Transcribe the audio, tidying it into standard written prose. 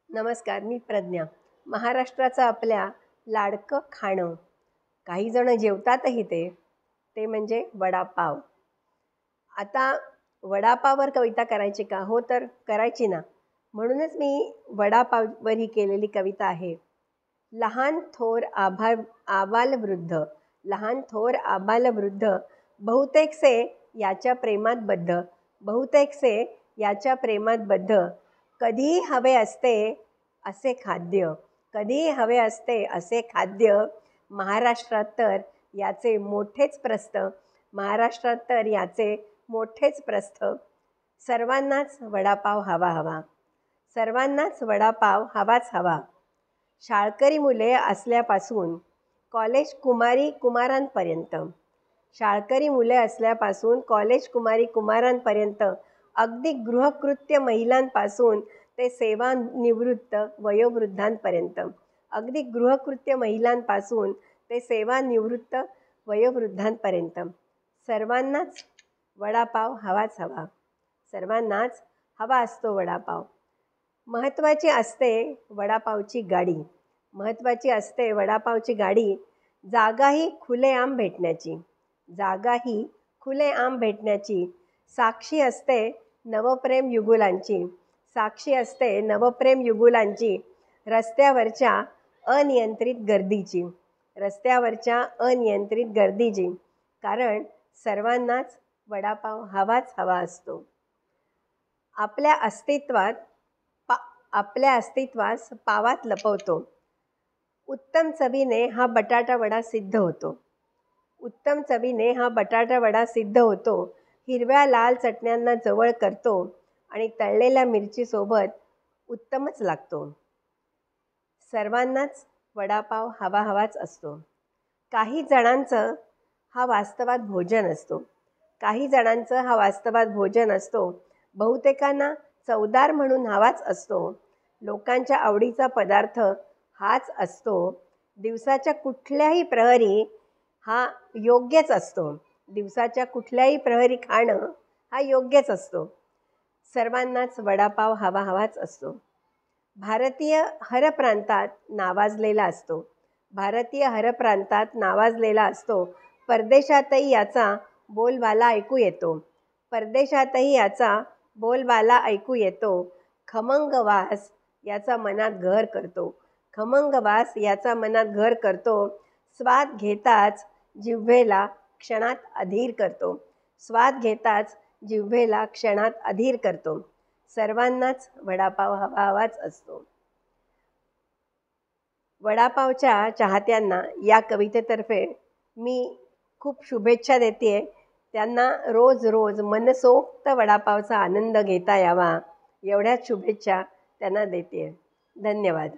नमस्कार, मी प्रज्ञा. महाराष्ट्राचं आपल्या लाडकं खाणं, काही जण जेवतातही ते म्हणजे वडापाव. आता वडापाववर कविता करायची का? हो, तर करायची ना. म्हणूनच मी वडापाववर ही केलेली कविता आहे. लहान थोर आबालवृद्ध, लहान थोर आबालवृद्ध, बहुतेकसे याच्या प्रेमात बद्ध, बहुतेकसे याच्या प्रेमात बद्ध. कधीही हवे असते असे खाद्य, कधीही हवे असते असे खाद्य. महाराष्ट्रात तर याचे मोठेच प्रस्थ, महाराष्ट्रात तर याचे मोठेच प्रस्थ. सर्वांनाच वडापाव हवा हवा, सर्वांनाच वडापाव हवाच हवा. शाळकरी मुले असल्यापासून कॉलेज कुमारी कुमारांपर्यंत, शाळकरी मुले असल्यापासून कॉलेज कुमारी कुमारांपर्यंत, अगदी गृहकृत्य महिलांपासून ते सेवानिवृत्त वयोवृद्धांपर्यंत, अगदी गृहकृत्य महिलांपासून ते सेवानिवृत्त वयोवृद्धांपर्यंत सर्वांनाच वडापाव हवाच हवा, सर्वांनाच हवा असतो वडापाव. महत्त्वाची असते वडापावची गाडी, महत्त्वाची असते वडापावची गाडी. जागाही खुलेआम भेटण्याची, जागाही खुलेआम भेटण्याची. साक्षी असते नवप्रेम युगुलांची, साक्षी असते नवप्रेम युगुलांची. रस्त्यावरच्या अनियंत्रित गर्दीची, रस्त्यावरच्या अनियंत्रित गर्दीची. कारण सर्वांनाच वडापाव हवाच हवा असतो. आपल्या अस्तित्वास पावात लपवतो. उत्तम चवीने हा बटाटा वडा सिद्ध होतो, उत्तम चवीने हा बटाटा वडा सिद्ध होतो. हिरव्या लाल चटण्यांना जवळ करतो आणि तळलेल्या मिरचीसोबत उत्तमच लागतो. सर्वांनाच वडापाव हवा हवाच असतो. काही जणांचं हा वास्तवात भोजन असतो, काही जणांचं हा वास्तवात भोजन असतो. बहुतेकांना चवदार म्हणून हवाच असतो. लोकांच्या आवडीचा पदार्थ हाच असतो. दिवसाच्या कुठल्याही प्रहरी हा योग्यच असतो, दिवसाच्या कुठल्याही प्रहरी खाणं हा योग्यच असतो. सर्वांनाच वडापाव हवा हवाच असतो. भारतीय हरप्रांतात नावाजलेला असतो, भारतीय हरप्रांतात नावाजलेला असतो. परदेशातही याचा बोलबाला ऐकू येतो, परदेशातही याचा बोलबाला ऐकू येतो. खमंग वास याचा मनात घर करतो, खमंग वास याचा मनात घर करतो. स्वाद घेताच जिव्हेला क्षणात अधीर करतो, स्वाद घेताच जिव्हेला क्षणात अधीर करतो. सर्वांनाच वडापाव हवा हवाच असतो. वडापावच्या चाहत्यांना या कवितेतर्फे मी खूप शुभेच्छा देते. त्यांना रोज रोज मनसोक्त वडापावचा आनंद घेता यावा, एवढ्याच शुभेच्छा त्यांना देते. धन्यवाद.